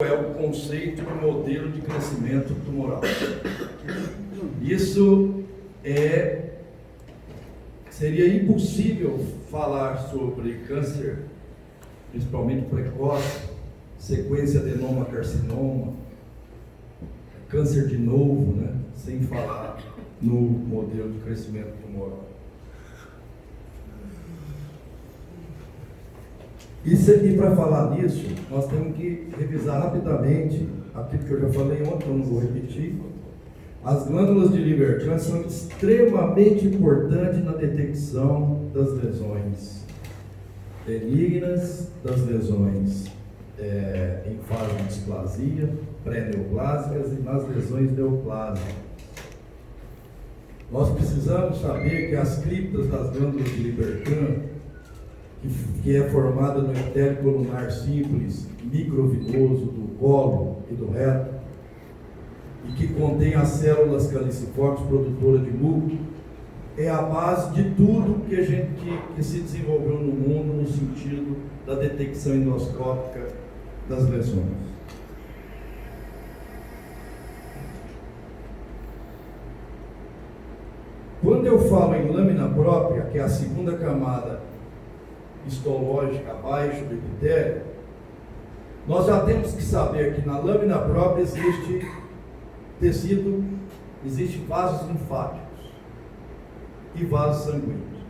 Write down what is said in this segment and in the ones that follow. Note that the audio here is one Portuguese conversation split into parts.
é o conceito de modelo de crescimento tumoral. Isso seria impossível falar sobre câncer, principalmente precoce, sequência adenoma-carcinoma, câncer de novo, né? Sem falar no modelo de crescimento tumoral. E para falar nisso, nós temos que revisar rapidamente aquilo que eu já falei ontem, eu não vou repetir. As glândulas de Lieberkranz são extremamente importantes na detecção das lesões benignas, das lesões em fase de displasia, pré-neoplásicas e nas lesões neoplásicas. Nós precisamos saber que as criptas das glândulas de Lieberkranz, que é formada no epitélio colunar simples, microvenoso do colo e do reto, e que contém as células caliciformes produtoras de muco, é a base de tudo que se desenvolveu no mundo no sentido da detecção endoscópica das lesões. Quando eu falo em lâmina própria, que é a segunda camada histológica abaixo do epitélio, nós já temos que saber que na lâmina própria existe tecido, existe vasos linfáticos e vasos sanguíneos.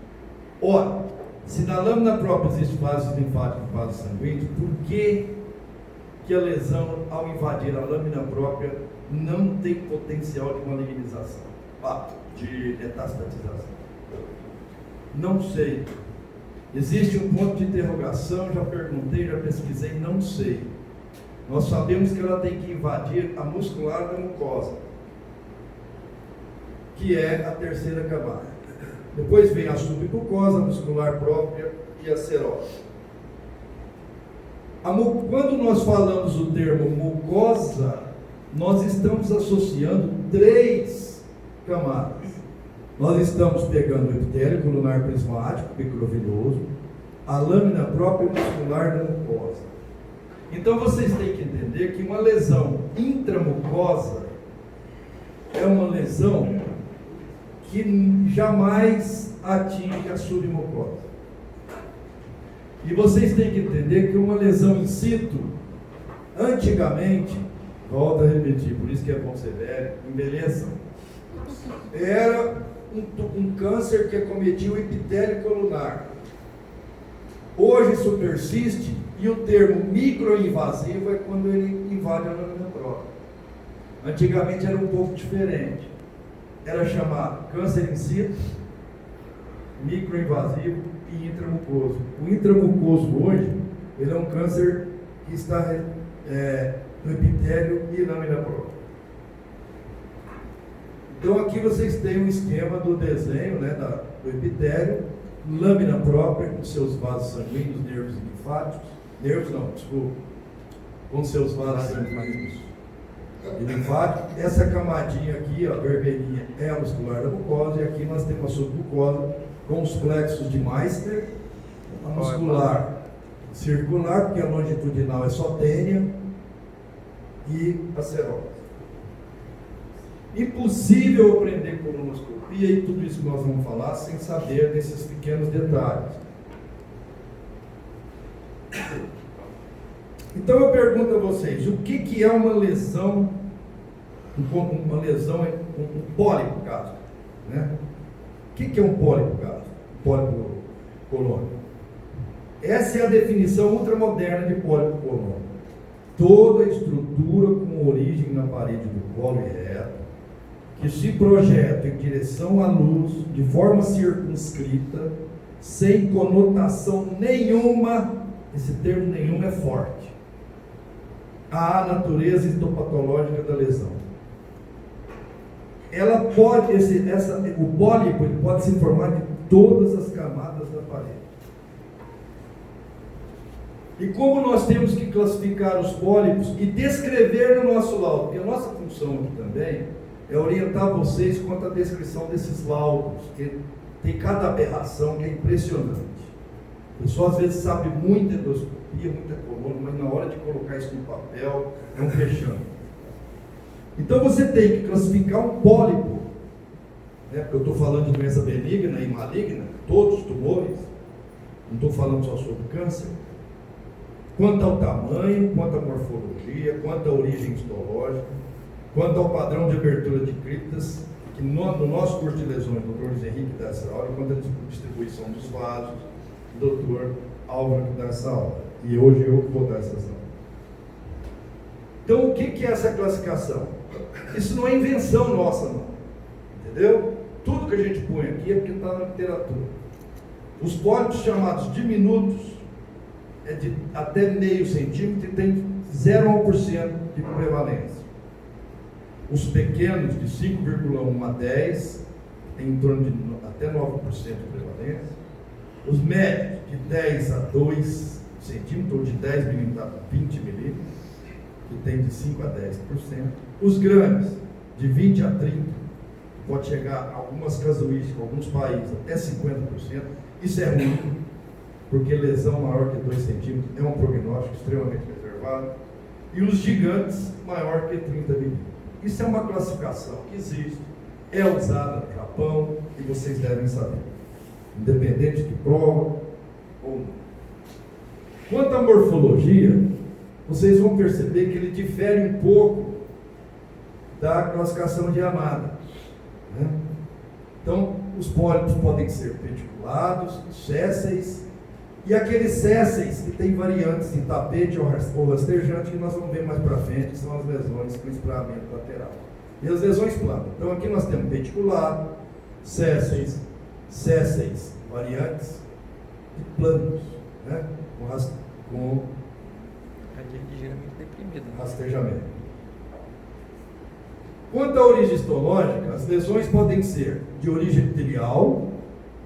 Ora, se na lâmina própria existe vasos linfáticos e vasos sanguíneos, por que a lesão, ao invadir a lâmina própria, não tem potencial de malignização, de metastatização? Não sei. Existe um ponto de interrogação, já perguntei, já pesquisei, não sei. Nós sabemos que ela tem que invadir a muscular da mucosa, que é a terceira camada. Depois vem a submucosa, a muscular própria e a serosa. Quando nós falamos o termo mucosa, nós estamos associando três camadas. Nós estamos pegando o epitélio colunar prismático, microvenoso, a lâmina própria muscular da mucosa. Então vocês têm que entender que uma lesão intramucosa é uma lesão que jamais atinge a submucosa. E vocês têm que entender que uma lesão in situ, antigamente, volto a repetir, por isso que é bom ser velho, envelheçam, era um câncer que acometia o epitélio colunar. Hoje isso persiste e o termo microinvasivo é quando ele invade a lâmina própria. Antigamente era um pouco diferente. Era chamado câncer in situ, microinvasivo e intramucoso. O intramucoso hoje, ele é um câncer que está no epitélio e lâmina própria. Então aqui vocês têm um esquema do desenho, né, do epitélio, lâmina própria com seus vasos sanguíneos, nervos linfáticos, com seus vasos sanguíneos e linfáticos. Essa camadinha aqui, ó, vermelhinha, é a muscular da mucosa, e aqui nós temos a submucosa com os plexos de Meister, a muscular circular, porque a longitudinal é só tênia, e a serosa. Impossível aprender colonoscopia e tudo isso que nós vamos falar sem saber desses pequenos detalhes. Então eu pergunto a vocês, o que é uma lesão, um pólipo gástrico, né? O que é um pólipo gástrico? Pólipo colônico. Essa é a definição ultramoderna de pólipo colônico. Toda estrutura com origem na parede do colo e reto, que se projeta em direção à luz, de forma circunscrita, sem conotação nenhuma, esse termo nenhum é forte, à natureza histopatológica da lesão. Ela pode, o pólipo ele pode se formar de todas as camadas da parede. E como nós temos que classificar os pólipos e descrever no nosso laudo, porque a nossa função aqui também é orientar vocês quanto à descrição desses laudos, que tem cada aberração que é impressionante. O pessoal às vezes sabe muita endoscopia, muita coluna, mas na hora de colocar isso no papel é um fechame. Então você tem que classificar um pólipo, né? Porque eu estou falando de doença benigna e maligna, todos os tumores, não estou falando só sobre câncer. Quanto ao tamanho, quanto à morfologia, quanto à origem histológica, quanto ao padrão de abertura de criptas, que no nosso curso de lesões, o Dr. Luiz Henrique dá essa aula, quanto à distribuição dos vasos, o Dr. Álvaro que dá essa aula. E hoje eu vou dar essas aulas. Então, o que é essa classificação? Isso não é invenção nossa, não. Entendeu? Tudo que a gente põe aqui é porque está na literatura. Os pólipos chamados diminutos, é de até meio centímetro e tem 0,1% de prevalência. Os pequenos, de 5,1 a 10, tem em torno de até 9% de prevalência. Os médios, de 10 a 2 centímetros, ou de 10 milímetros a 20 milímetros, que tem de 5 a 10%. Os grandes, de 20 a 30%, pode chegar a algumas casuísticas, alguns países, até 50%. Isso é ruim, porque lesão maior que 2 centímetros é um prognóstico extremamente reservado. E os gigantes, maior que 30 milímetros. Isso é uma classificação que existe, é usada no Japão, e vocês devem saber, independente de prova ou não. Quanto à morfologia, vocês vão perceber que ele difere um pouco da classificação de Yamada, né? Então, os pólipos podem ser peticulados, sésseis, e aqueles sésseis que tem variantes de tapete ou rastejante, que nós vamos ver mais para frente, que são as lesões com espraiamento lateral. E as lesões planas. Então, aqui nós temos peticulado, sésseis variantes e planos, né? Com ligeiramente deprimido. rastejamento. Quanto à origem histológica, as lesões podem ser de origem epitelial,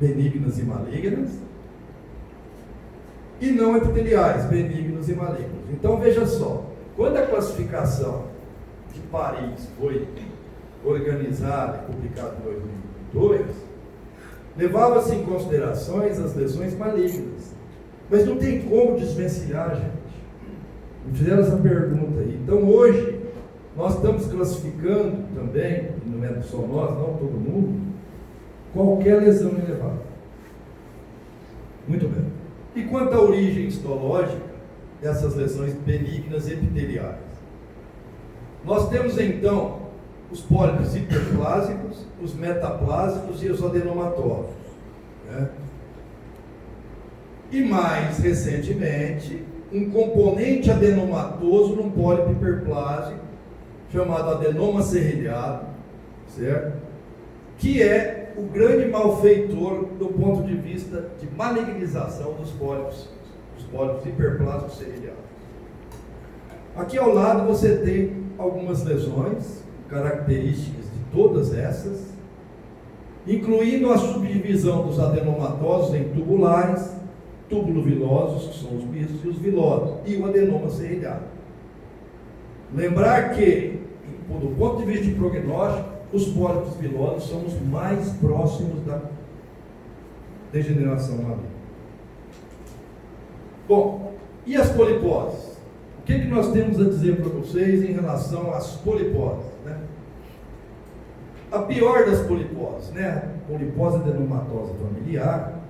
benignas e malignas, e não epiteliais, benignos e malignos. Então veja só, quando a classificação de Paris foi organizada e publicada em 2002, levava-se em considerações as lesões malignas. Mas não tem como desvencilhar, gente. Me fizeram essa pergunta aí. Então hoje, nós estamos classificando também, não é só nós, não todo mundo, qualquer lesão elevada. Muito bem. E quanto à origem histológica dessas lesões benignas epiteliais? Nós temos então os pólipos hiperplásicos, os metaplásicos e os adenomatosos, né? E mais recentemente, um componente adenomatoso num pólipo hiperplásico, chamado adenoma serrilhado, certo? Que é o grande malfeitor do ponto de vista de malignização dos pólipos hiperplásicos serrilhados. Aqui ao lado você tem algumas lesões, características de todas essas, incluindo a subdivisão dos adenomatosos em tubulares, tubulovilosos, que são os mistos, e os vilosos, e o adenoma serrilhado. Lembrar que, do ponto de vista de prognóstico, os pólipos vilosos são os mais próximos da degeneração maligna. Bom, e as poliposes? O que nós temos a dizer para vocês em relação às poliposes, né? A pior das poliposes, né? Polipose adenomatosa familiar,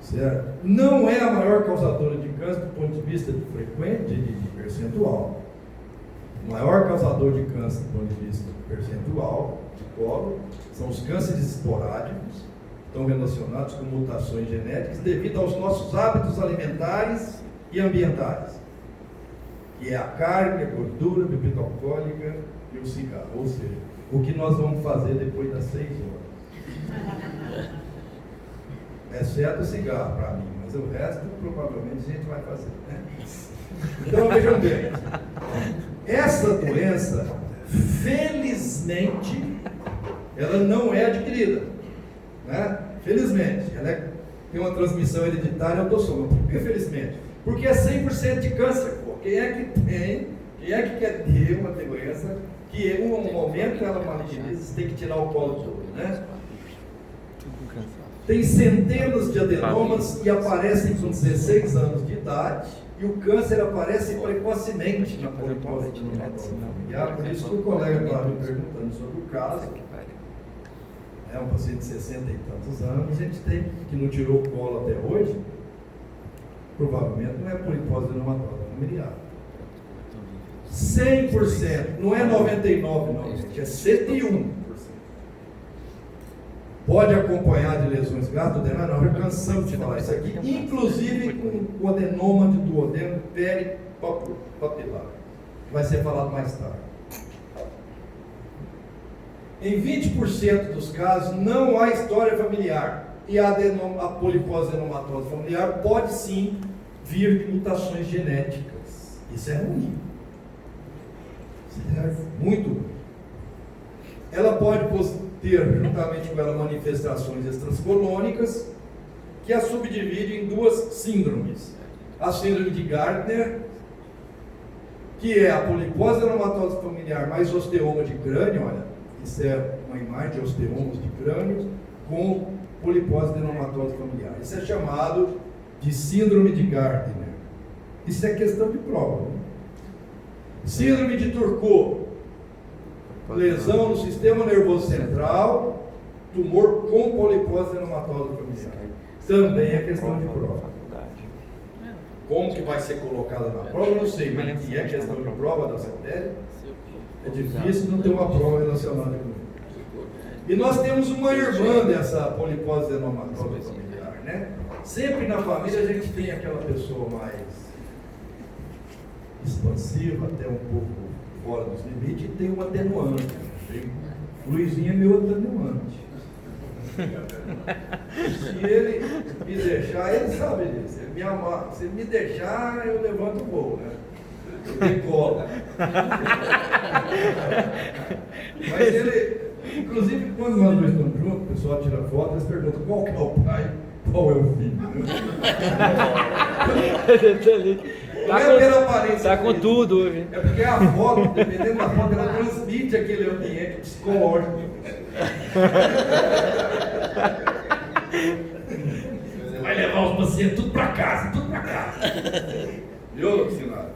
certo? Não é a maior causadora de câncer do ponto de vista de frequente, de percentual. O maior causador de câncer do ponto de vista percentual de colo são os cânceres esporádicos, estão relacionados com mutações genéticas devido aos nossos hábitos alimentares e ambientais, que é a carne, a gordura, a bebida alcoólica e o cigarro, ou seja, o que nós vamos fazer depois das 6 horas. Exceto o cigarro para mim, mas o resto provavelmente a gente vai fazer, né? Então vejam bem, essa doença, felizmente, ela não é adquirida, né? Felizmente, ela tem uma transmissão hereditária autossômica. Por que felizmente? Porque é 100% de câncer, pô. Quem é que quer ter uma doença que em um momento ela maligniza, você tem que tirar o colo todo, né? tem centenas de adenomas e aparecem com 16 anos de idade, e o câncer aparece precocemente na polipose adenoma familiar. Por isso que o colega estava me perguntando sobre o caso. É um paciente de 60 e tantos anos, a gente tem, que não tirou o colo até hoje, provavelmente não é polipose adenoma familiar. 100%, não é 99% não, gente, é 101%. Pode acompanhar de lesões gastroadenárias, nós já cansamos de falar isso aqui, inclusive com o adenoma de duodeno peripapilar, que vai ser falado mais tarde. Em 20% dos casos não há história familiar, e a polipose adenomatosa familiar pode sim vir de mutações genéticas. Isso é ruim. Isso é muito ruim. Ela pode ter, juntamente com ela, manifestações extracolônicas, que a subdivide em duas síndromes. A síndrome de Gardner, que é a polipose adenomatosa familiar mais osteoma de crânio, olha, isso é uma imagem de osteomos de crânio com polipose adenomatosa familiar. Isso é chamado de síndrome de Gardner. Isso é questão de prova. Né? Síndrome de Turcot, lesão no sistema nervoso central, tumor com polipose adenomatosa familiar. Também é questão de prova. Como que vai ser colocada na prova, eu não sei, mas que é questão de prova da CETEL, é difícil não ter uma prova relacionada com isso. E nós temos uma irmã dessa polipose adenomatosa familiar, né? Sempre na família a gente tem aquela pessoa mais expansiva, até um pouco fora dos limites, e tem um atenuante. O Luizinho é meu atenuante. Se ele me deixar, ele sabe disso. Ele me amar. Se ele me deixar, eu levanto o voo, né? Eu decolo. Mas ele, inclusive, quando nós dois estamos juntos, o pessoal tira foto, eles perguntam qual que é o pai, qual é o filho. Não é pela aparência. Tá com tudo hoje. É porque a foto, dependendo da foto, ela transmite aquele ambiente psicológico. Você vai levar os pacientes tudo para casa, tudo para casa. Viu, Lucinário?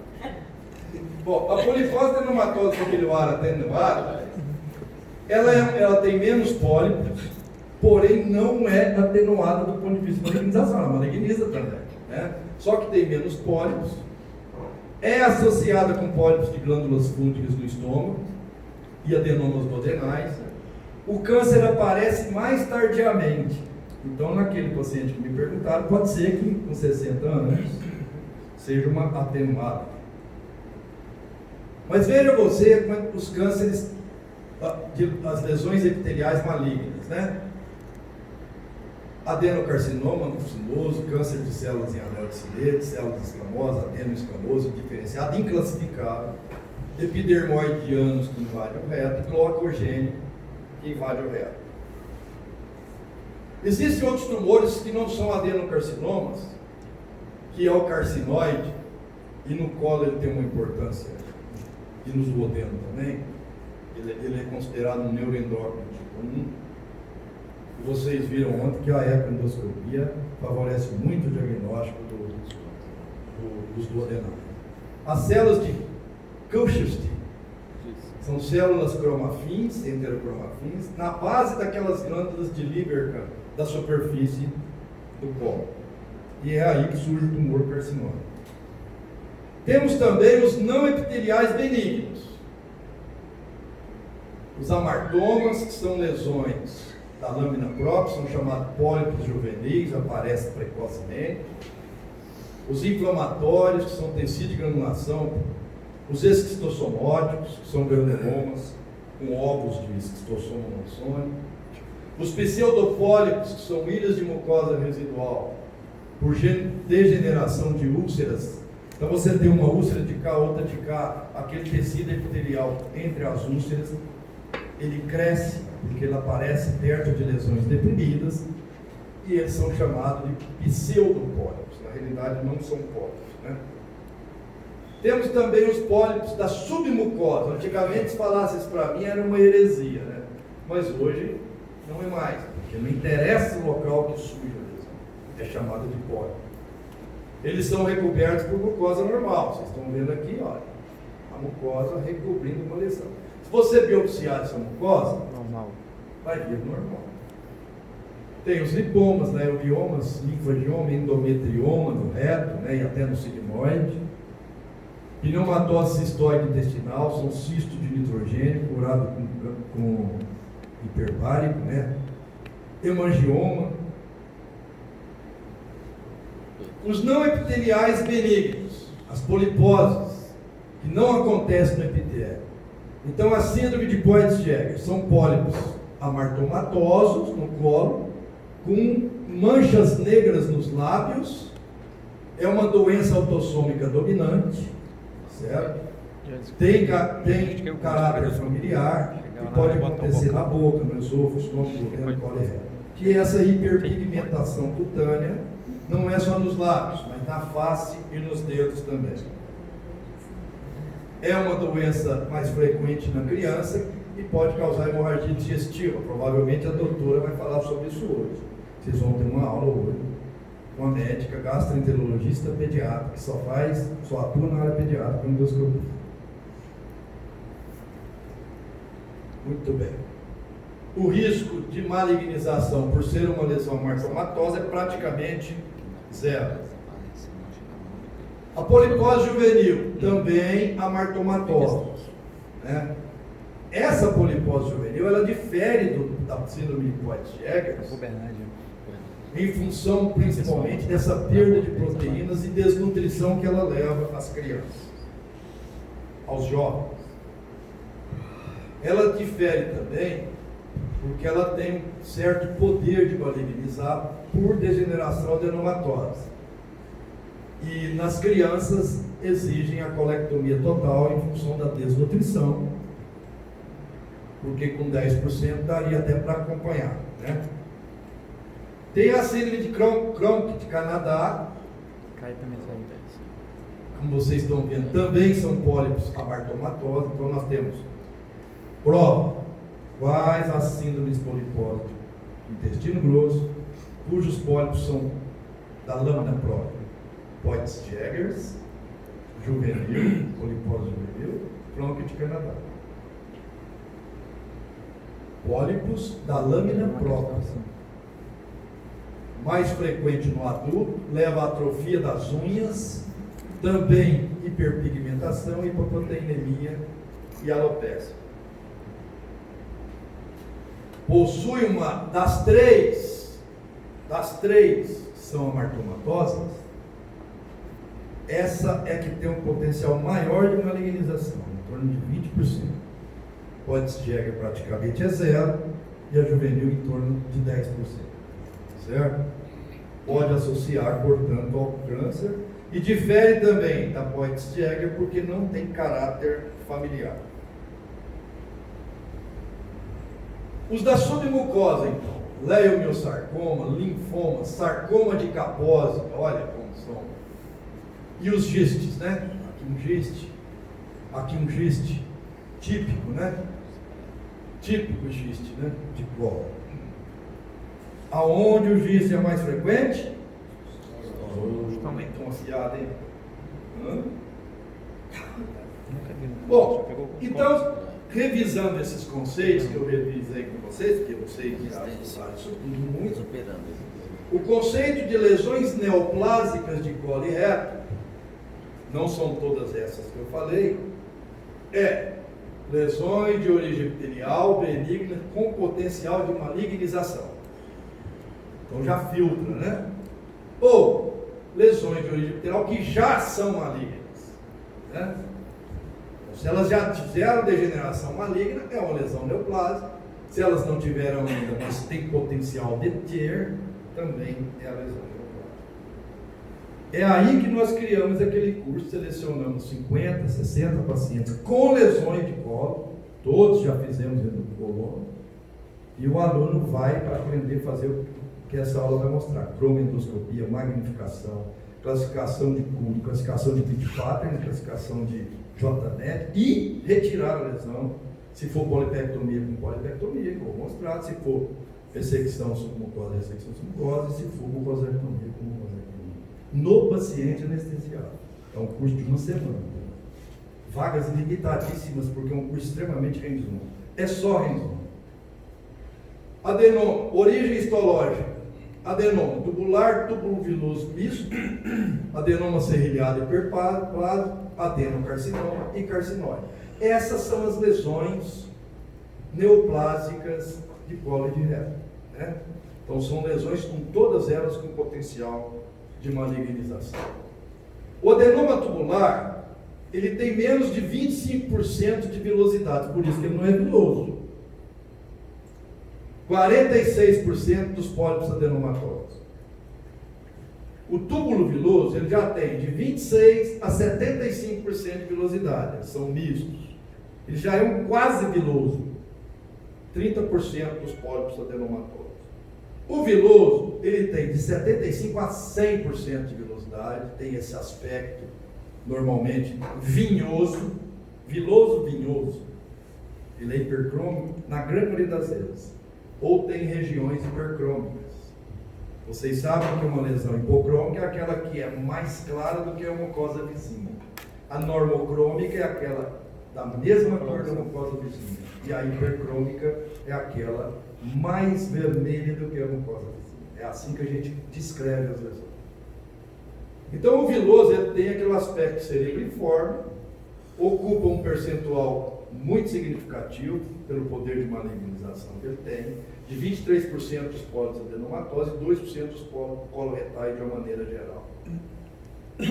Bom, a polipose adenomatosa familiar atenuada, ela tem menos pólipos, porém não é atenuada do ponto de vista de malignização, ela maligniza também, né? Só que tem menos pólipos, é associada com pólipos de glândulas fúngicas do estômago e adenomas duodenais. O câncer aparece mais tardiamente. Então, naquele paciente que me perguntaram, pode ser que com 60 anos seja uma atenuada. Mas veja você os cânceres, as lesões epiteliais malignas, né? Adenocarcinoma anofilinoso, câncer de células em anel de Silet, células escamosas, adenoescamoso, diferenciado, inclassificável, epidermoidianos que invade o reto e glaucogênico que invade o reto. Existem outros tumores que não são adenocarcinomas, que é o carcinoide, e no colo ele tem uma importância, e nos duodeno também, ele é considerado um neuroendócrino tipo 1. Vocês viram ontem que a ecoendoscopia favorece muito o diagnóstico dos duodenais. As células de Kuchenstein são células cromafins, enterocromafins, na base daquelas glândulas de Lieberkühn, da superfície do colo. E é aí que surge o tumor carcinoma. Temos também os não epiteliais benignos. Os amartomas, que são lesões da lâmina própria, são chamados pólipos juvenis, aparecem precocemente. Os inflamatórios, que são tecido de granulação. Os esquistossomóticos, que são granulomas com ovos de esquistossoma monossônico. Os pseudopólipos, que são ilhas de mucosa residual, por degeneração de úlceras. Então você tem uma úlcera de cá, outra de cá, aquele tecido epitelial entre as úlceras, ele cresce, porque ele aparece perto de lesões deprimidas, e eles são chamados de pseudopólipos. Na realidade não são pólipos, né? Temos também os pólipos da submucosa. Antigamente, se falasse isso para mim, era uma heresia, né? Mas hoje não é mais, porque não interessa o local que surge a lesão, é chamada de pólipo. Eles são recobertos por mucosa normal, vocês estão vendo aqui, olha, a mucosa recobrindo uma lesão. Se você biopsiar essa mucosa, Normal. vai vir normal. Tem os lipomas, neuriomas, linfangioma, endometrioma no reto, né, e até no sigmoide. Pneumatose cistoide intestinal, são cistos de nitrogênio curado com hiperbárico, né? Hemangioma. Os não epiteliais benignos, as poliposes, que não acontecem no epitélio. Então, a síndrome de Poitts-Jäger são pólipos amartomatosos no colo, com manchas negras nos lábios. É uma doença autossômica dominante, certo? Tem caráter familiar, que pode acontecer na boca, no esôfago, no colo reto. Que essa hiperpigmentação cutânea não é só nos lábios, mas na face e nos dedos também. É uma doença mais frequente na criança e pode causar hemorragia digestiva. Provavelmente a doutora vai falar sobre isso hoje. Vocês vão ter uma aula hoje com a médica gastroenterologista pediatra, que só atua na área pediátrica com endoscopia. Muito bem. O risco de malignização por ser uma lesão amartomatosa é praticamente zero. A polipose juvenil, também amartomatosa, né? Essa polipose juvenil, ela difere da síndrome de Poitts-Jäger em função principalmente dessa perda de proteínas e desnutrição que ela leva às crianças, aos jovens. Ela difere também porque ela tem um certo poder de malignizar por degeneração adenomatosa. E nas crianças exigem a colectomia total em função da desnutrição, porque com 10% daria até para acompanhar, né? Tem a síndrome de Cronk de Canadá, como vocês estão vendo, também são pólipos amartomatosos. Então nós temos prova quais as síndromes poliposas do intestino grosso, cujos pólipos são da lâmina própria. Poitts-Jäger, juvenil, polipose juvenil, Cronk de Canadá. Pólipos da lâmina própria. Mais frequente no adulto, leva à atrofia das unhas, também hiperpigmentação, hipoproteinemia e alopecia. Possui uma das três que são amartomatosas, essa é que tem um potencial maior de malignização, em torno de 20%. Poitts-Jäger praticamente é zero e a juvenil em torno de 10%. Certo? Pode associar, portanto, ao câncer e difere também da Poitts-Jäger porque não tem caráter familiar. Os da submucosa, então, leiomiosarcoma, linfoma, sarcoma de Kaposi, olha como são. E os gistes, né? Aqui um giste, típico, né? Típico giste, né? De colo. Aonde o giste é mais frequente? Também estão afiados, hein? Bom, então, revisando esses conceitos que eu revisei com vocês, porque vocês já estudaram isso tudo muito, o conceito de lesões neoplásicas de colo e reto, não são todas essas que eu falei, é lesões de origem epitelial benigna com potencial de malignização. Então já filtra, né? Ou lesões de origem epitelial que já são malignas, né? Então, se elas já tiveram degeneração maligna, é uma lesão neoplásica. Se elas não tiveram ainda, mas tem potencial de ter, também é a lesão neoplásica. É aí que nós criamos aquele curso, selecionamos 50, 60 pacientes com lesões de colo, todos já fizemos dentro do colo, e o aluno vai para aprender a fazer o que essa aula vai mostrar: cromoendoscopia, magnificação, classificação de Coulson, classificação de Pitt pattern, classificação de JNET e retirar a lesão. Se for polipectomia, com polipectomia, que eu vou mostrar. Se for ressecção submucosa, ressecção submucosa, e se for mucosarectomia, com mucosarectomia. No paciente anestesiado. É um curso de uma semana. Vagas limitadíssimas, porque é um curso extremamente hands-on. É só hands-on. Adenoma, origem histológica. Adenoma tubular, túbulo viloso misto, adenoma serrilhado e hiperplásico, adenocarcinoma e carcinóide. Essas são as lesões neoplásicas de colo e de reto, né? Então são lesões com todas elas com potencial de malignização. O adenoma tubular, ele tem menos de 25% de vilosidade, por isso que ele não é viloso. 46% dos pólipos adenomatosos. O túbulo viloso, ele já tem de 26% a 75% de vilosidade, eles são mistos. Ele já é um quase viloso. 30% dos pólipos adenomatosos. O viloso, ele tem de 75% a 100% de vilosidade, tem esse aspecto normalmente vinhoso, viloso vinhoso. Ele é hipercrômico na grande maioria das vezes. Ou tem regiões hipercrômicas. Vocês sabem que uma lesão hipocrômica é aquela que é mais clara do que a mucosa vizinha. A normocrômica é aquela da mesma cor da mucosa vizinha. E a hipercrômica é aquela mais vermelha do que a mucosa vizinha. É assim que a gente descreve as lesões. Então o viloso ele tem aquele aspecto cerebriforme, ocupa um percentual muito significativo pelo poder de malignização que ele tem, de 23% dos pólitos adenomatosos e 2% dos coloretais de uma maneira geral.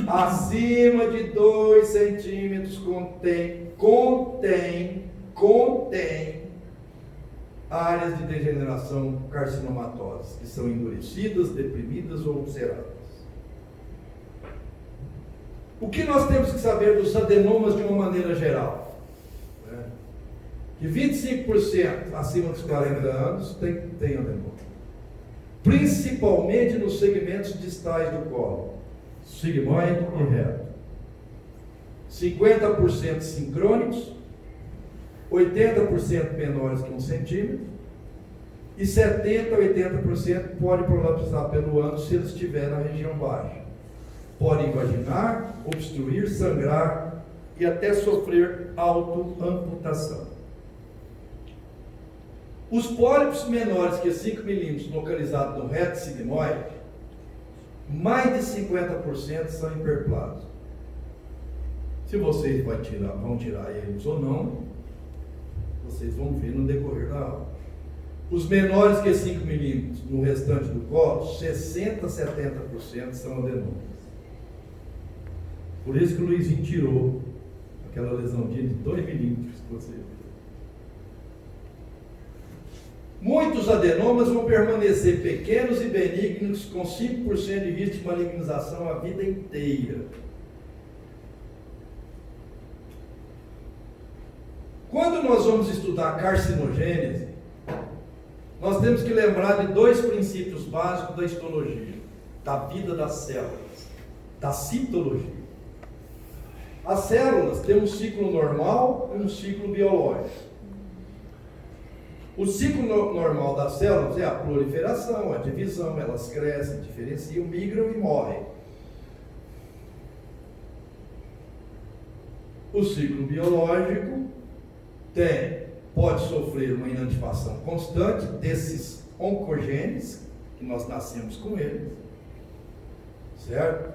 Acima de 2 centímetros contém áreas de degeneração carcinomatosas, que são endurecidas, deprimidas ou ulceradas. O que nós temos que saber dos adenomas de uma maneira geral? Que 25% acima dos 40 anos tem adenoma. Principalmente nos segmentos distais do colo, sigmoide e reto. 50% sincrônicos, 80% menores que 1 centímetro, e 70% a 80% pode prolapsar pelo ânus se ele estiver na região baixa. Pode invaginar, obstruir, sangrar e até sofrer autoamputação. Os pólipos menores que 5 milímetros localizados no reto sigmoide, mais de 50% são hiperplásicos. Se vocês vão tirar eles ou não, vocês vão ver no decorrer da aula. Os menores que 5 milímetros no restante do colo, 60% a 70% são adenomas. Por isso que o Luizinho tirou aquela lesãozinha de 2 milímetros que você viu. Muitos adenomas vão permanecer pequenos e benignos, com 5% de risco de malignização a vida inteira. Quando nós vamos estudar carcinogênese, nós temos que lembrar de 2 princípios básicos da histologia, da vida das células, da citologia. As células têm um ciclo normal e um ciclo biológico. O ciclo normal das células é a proliferação, a divisão, elas crescem, diferenciam, migram e morrem. O ciclo biológico pode sofrer uma inativação constante desses oncogenes, que nós nascemos com eles, certo?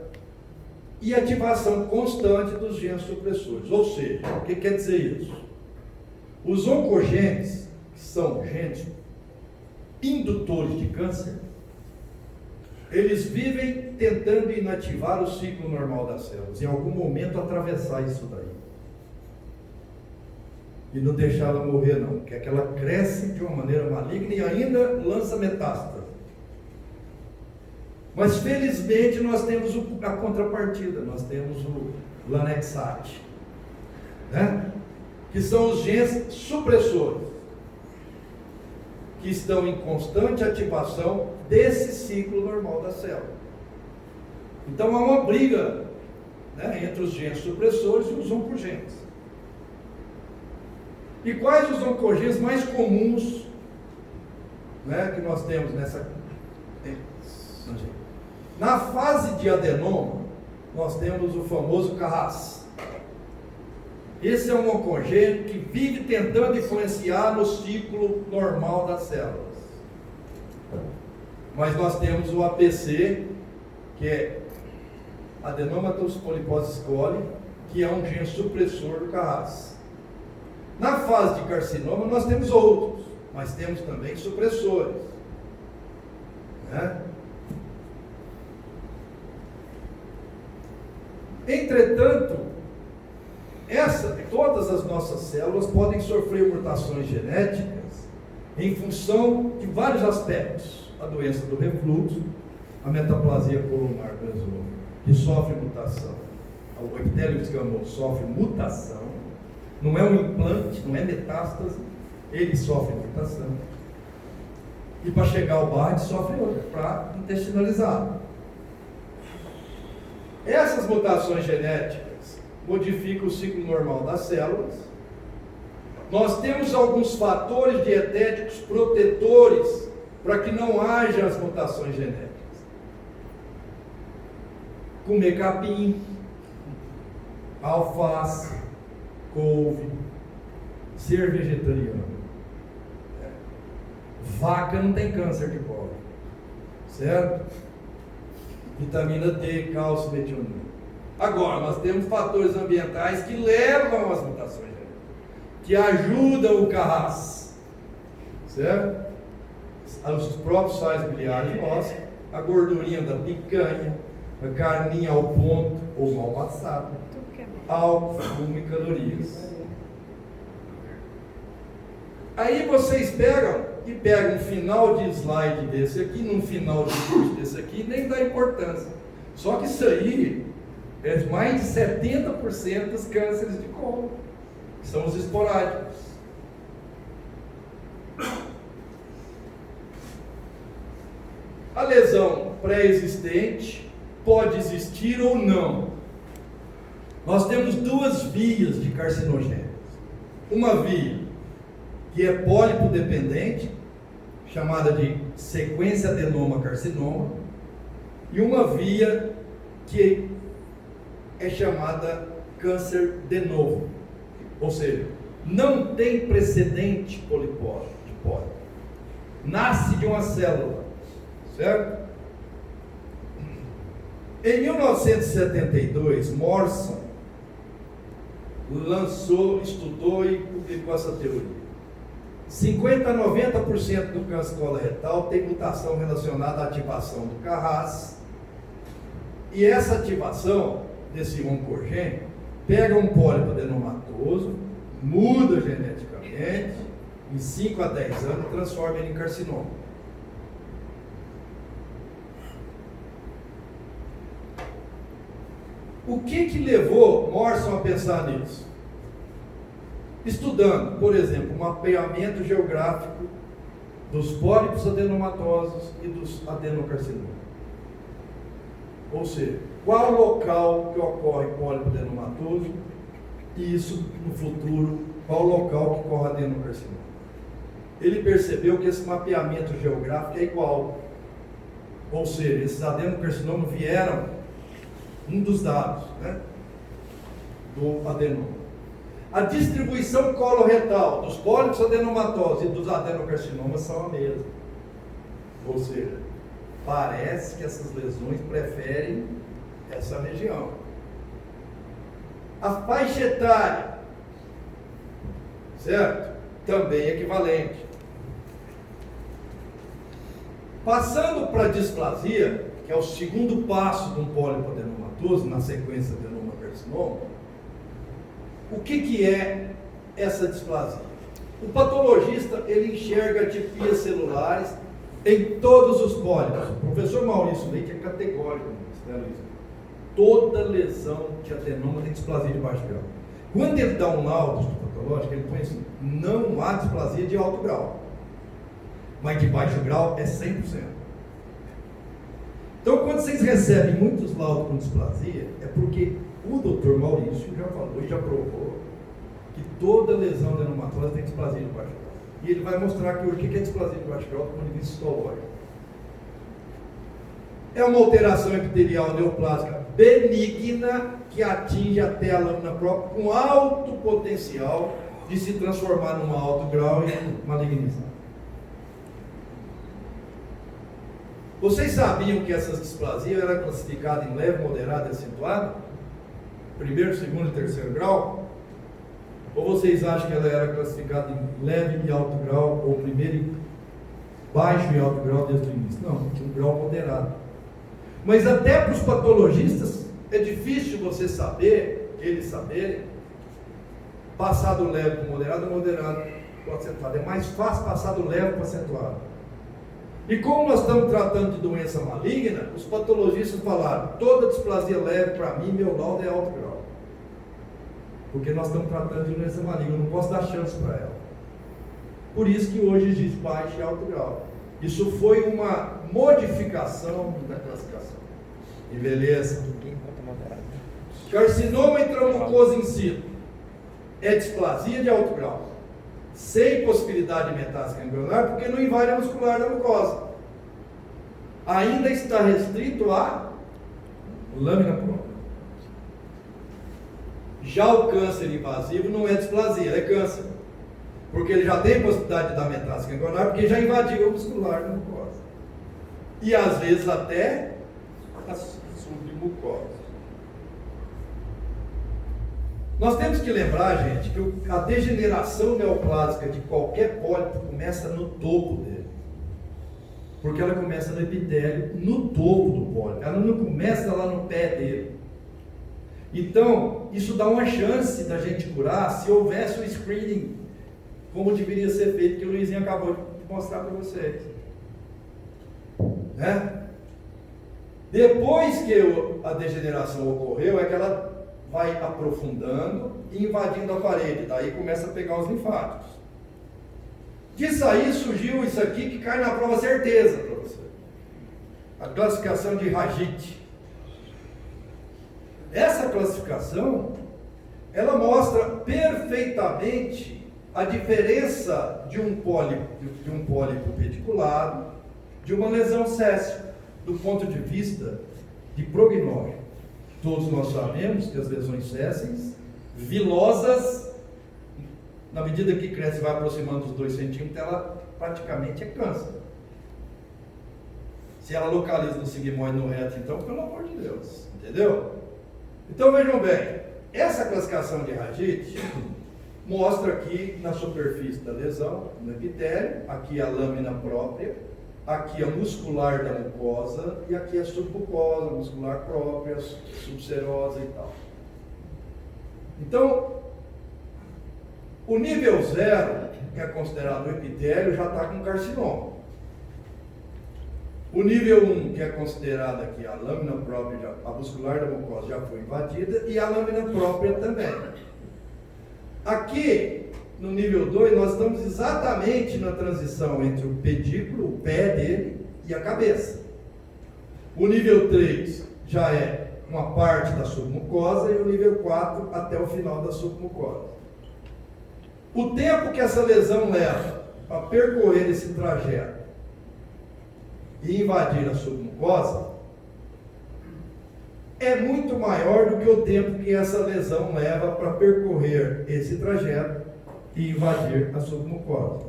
E ativação constante dos genes supressores. Ou seja, o que quer dizer isso? Os oncogenes, que são genes indutores de câncer, eles vivem tentando inativar o ciclo normal das células, em algum momento atravessar isso daí. E não deixar ela morrer não, porque ela cresce de uma maneira maligna e ainda lança metástase. Mas felizmente nós temos a contrapartida, nós temos o Lanexat, né? Que são os genes supressores, que estão em constante ativação desse ciclo normal da célula. Então há uma briga, né, entre os genes supressores e os oncogenes. E quais os oncogenes mais comuns né, que nós temos nessa... Na fase de adenoma, nós temos o famoso Carras. Esse é um oncogênio que vive tentando influenciar no ciclo normal das células. Mas nós temos o APC, que é Adenomatous polyposis coli, que é um gene supressor do Carras. Na fase de carcinoma, nós temos outros, mas temos também supressores, né? Entretanto, todas as nossas células podem sofrer mutações genéticas em função de vários aspectos. A doença do refluxo, a metaplasia colunar benzoica, que sofre mutação. O epitélio escamoso sofre mutação. Não é um implante, não é metástase, ele sofre mutação. E para chegar ao Barrett sofre outra, para intestinalizar. Essas mutações genéticas modificam o ciclo normal das células. Nós temos alguns fatores dietéticos protetores para que não haja as mutações genéticas. Comer capim, alface, couve, ser vegetariano. Vaca não tem câncer de colo, certo? Vitamina D, cálcio, metionina. Agora, nós temos fatores ambientais que levam às mutações genéticas, que ajudam o Carras, certo? Os próprios sais biliares nossos, a gordurinha da picanha, a carninha ao ponto ou mal passada, álcool, fumo e calorias. Aí vocês pegam um final de slide desse aqui, num final de curso desse aqui, nem dá importância. Só que isso aí é mais de 70% dos cânceres de colo, que são os esporádicos. A lesão pré-existente pode existir ou não. Nós temos duas vias de carcinogênicos. Uma via que é pólipo dependente, chamada de sequência adenoma-carcinoma, e uma via que é chamada câncer de novo, ou seja, não tem precedente polipóide, nasce de uma célula, certo? Em 1972, Morrison estudou e publicou essa teoria. 50 a 90% do câncer coloretal tem mutação relacionada à ativação do Carras, e essa ativação desse oncogênio pega um pólipo adenomatoso, muda geneticamente, em 5 a 10 anos transforma ele em carcinoma. O que levou Morrison a pensar nisso? Estudando, por exemplo, o mapeamento geográfico dos pólipos adenomatosos e dos adenocarcinomas. Ou seja, qual local que ocorre pólipo adenomatoso e isso no futuro, qual local que ocorre adenocarcinoma. Ele percebeu que esse mapeamento geográfico é igual. Ou seja, esses adenocarcinomas vieram, um dos dados, né, do adenoma. A distribuição coloretal dos pólipos adenomatosos e dos adenocarcinomas são a mesma. Ou seja, parece que essas lesões preferem essa região. A faixa etária, certo? Também é equivalente. Passando para a displasia, que é o segundo passo de um pólipo adenomatoso, na sequência adenoma-carcinoma, o que é essa displasia? O patologista, ele enxerga atipias celulares em todos os pólipos. O professor Maurício Leite é categórico nisso, né, Luiz? Toda lesão de adenoma tem displasia de baixo grau. Quando ele dá um laudo patológico, ele põe assim: não há displasia de alto grau, mas de baixo grau é 100%. Então, quando vocês recebem muitos laudos com displasia, é porque o doutor Maurício já falou e já provou que toda lesão adenomatosa tem displasia de baixo grau. E ele vai mostrar aqui o que é displasia neoplastical do ponto de vista histológico. É uma alteração epitelial neoplásica benigna que atinge até a lâmina própria com alto potencial de se transformar num alto grau e malignizar. Vocês sabiam que essas displasias eram classificadas em leve, moderada e acentuada? Primeiro, segundo e terceiro grau? Ou vocês acham que ela era classificada em leve e alto grau, ou primeiro e baixo e alto grau desde o início? Não, tinha um grau moderado. Mas até para os patologistas é difícil você saber, eles saberem, passar do leve para o moderado para o acentuado. É mais fácil passar do leve para o acentuado. E como nós estamos tratando de doença maligna, os patologistas falaram, toda displasia leve para mim, meu laudo é alto grau. Porque nós estamos tratando de doença maligna, eu não posso dar chance para ela. Por isso que hoje existe baixo e alto grau. Isso foi uma modificação da classificação. E beleza. Carcinoma intramucoso in situ é displasia de alto grau, sem possibilidade de metástase ganglionar, porque não invade a muscular da mucosa. Ainda está restrito à lâmina própria. Já o câncer invasivo não é displasia, é câncer. Porque ele já tem possibilidade de dar metástase ganglionar, porque já invadiu a muscular da mucosa. E às vezes até a submucosa. Nós temos que lembrar, gente, que a degeneração neoplásica de qualquer pólipo começa no topo dele. Porque ela começa no epitélio, no topo do pólipo. Ela não começa lá no pé dele. Então, isso dá uma chance da gente curar se houvesse um screening, como deveria ser feito, que o Luizinho acabou de mostrar para vocês. Né? Depois que a degeneração ocorreu, é que ela vai aprofundando e invadindo a parede, daí começa a pegar os linfáticos. Disso aí surgiu isso aqui que cai na prova certeza para você. A classificação de Rajit. Essa classificação, ela mostra perfeitamente a diferença de um pólipo pediculado, de uma lesão céssica, do ponto de vista de prognóstico. Todos nós sabemos que as lesões césseis, vilosas, na medida que cresce e vai aproximando dos 2 centímetros, ela praticamente é câncer. Se ela localiza no sigmoide no reto, então, pelo amor de Deus, entendeu? Então vejam bem, essa classificação de Rajit mostra aqui na superfície da lesão, no epitélio, aqui a lâmina própria, aqui a muscular da mucosa e aqui a submucosa, muscular própria, subserosa e tal. Então, o nível 0, que é considerado o epitélio, já está com carcinoma. O nível 1, que é considerado aqui a lâmina própria, a muscular da mucosa já foi invadida e a lâmina própria também. Aqui, no nível 2, nós estamos exatamente na transição entre o pedículo, o pé dele, e a cabeça. O nível 3 já é uma parte da submucosa e o nível 4 até o final da submucosa. O tempo que essa lesão leva para percorrer esse trajeto e invadir a submucosa é muito maior do que o tempo que essa lesão leva para percorrer esse trajeto e invadir a submucosa.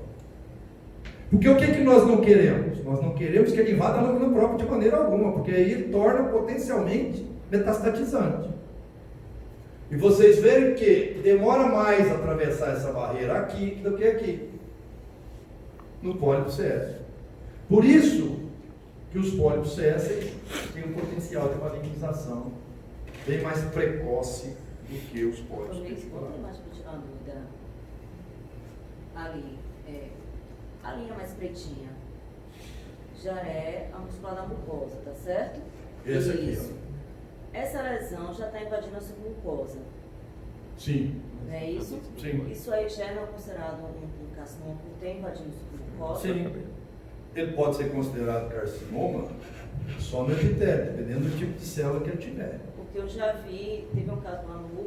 Porque o que nós não queremos? Nós não queremos que ele invada a lâmina própria de maneira alguma, porque aí ele torna potencialmente metastatizante. E vocês verem que demora mais atravessar essa barreira aqui do que aqui, no pólipo césseo. Por isso que os pólipos césseis têm um potencial de malignização bem mais precoce do que os pólipos pediculares. Ali, a linha mais pretinha já é a muscular da mucosa, tá certo? Esse aqui, Isso. Essa lesão já está invadindo a submucosa. Sim. Não é isso? Sim. Isso aí já é considerado um carcinoma por ter invadido a submucosa? Sim. Ele pode ser considerado carcinoma só no epitélio, dependendo do tipo de célula que ele tiver. Porque eu já vi, teve um caso lá no